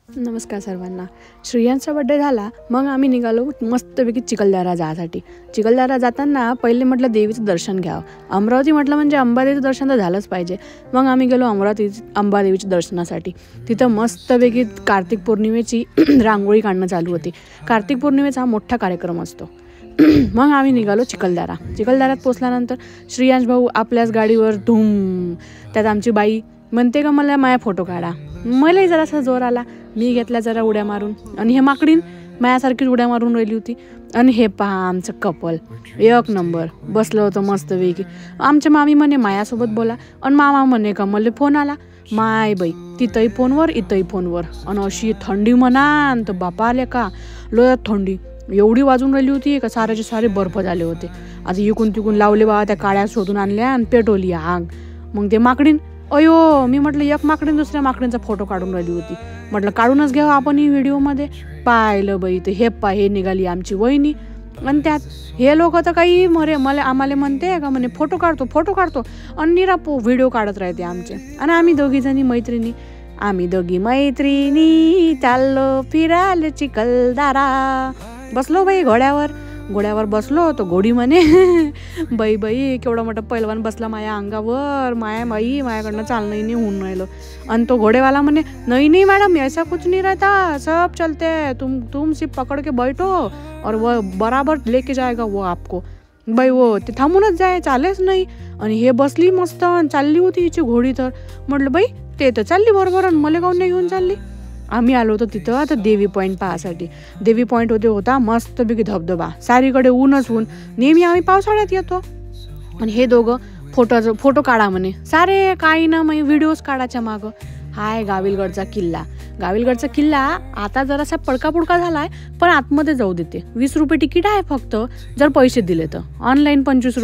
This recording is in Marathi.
नमस्कार सर्वांना. श्रेयांचा बड्डे झाला, मग आम्ही निघालो मस्तपैकी चिखलदरा जायसाठी. चिखलदरा जाताना पहिले म्हटलं देवीचं दर्शन घ्यावं. अमरावती म्हटलं म्हणजे अंबादेवीचं दर्शन तर झालंच पाहिजे. मग आम्ही गेलो अमरावती अंबादेवीच्या दर्शनासाठी. तिथं मस्तपैकी कार्तिक पौर्णिमेची रांगोळी काढणं चालू होती. कार्तिक पौर्णिमेचा हा मोठा कार्यक्रम असतो. मग आम्ही निघालो चिखलदऱ्यात पोचल्यानंतर श्रेयांश भाऊ आपल्याच गाडीवर धूम. त्यात आमची बाई म्हणते का मला माया फोटो काढा. मलाही जरासा जोर आला. मी घेतल्या जरा उड्या मारून, आणि हे माकडीन मायासारखीच उड्या मारून राहिली होती. आणि हे पहा आमचं कपल एक नंबर बसलं होतं मस्तपैकी. आमच्या मामी म्हणे मायासोबत बोला, आणि मामा म्हणे का मला फोन आला. माय बाई तिथंही फोनवर इथंही फोनवर. आणि अशी थंडी म्हणान तर बापा आले का लोयात थंडी एवढी वाजून राहिली होती का सारेचे सारे बर्फ झाले होते. आता इकून तिकून लावले बा त्या काळ्या शोधून आणल्या आणि पेटवली आग. मग ते माकडीन अयो मी म्हटलं एक माकडीन दुसऱ्या माकडींचा फोटो काढून राहिली होती. म्हटलं काढूनच घ्यावं आपण ही व्हिडिओमध्ये. पाहिलं बाई तर हे निघाली आमची वहिनी. आणि त्यात हे लोक तर काही आम्हाला म्हणते का म्हणे फोटो काढतो आणि निरापो व्हिडिओ काढत राहते आमचे. आणि आम्ही दोघी मैत्रिणी चाललो फिरायला चिखलदरा. बसलो बाई घोड्यावर बसलो. तो घोडी म्हणे बाई केवढा मोठा पैलवान बसला माझ्या अंगावर. माझ्याकडनं चालणंही नाही होऊन राहिलं. आणि तो घोडेवाला म्हणे नहीं मैडम ऐसा कुछ नहीं रहता, सब चलते, तुम सिर्फ पकड़ के बैठो और वो बराबर लेके जाएगा वो आपको. बाई वो ते थांबूनच जाय, चालेच नाही. आणि हे बसली मस्त चालली होती हिची घोडी. तर म्हटलं बाई ते तर चालली बरोबर, आणि मला काहून नाही घेऊन चालली. आम्ही आलो होतो तिथं आता देवी पॉईंट पाहासाठी. देवी पॉईंट होता मस्तपैकी धबधबा. सारीकडे ऊनच ऊन. नेहमी आम्ही पावसाळ्यात येतो. आणि हे दोघं फोटो काढा म्हणे. सारे काही ना मग व्हिडिओज काढायच्या मागं. हाय गाविलगडचा किल्ला आता जरासा पडका झालाय, पण आतमध्ये जाऊ देते. 20 रुपये तिकीट आहे फक्त, जर पैसे दिले तर. ऑनलाईन 25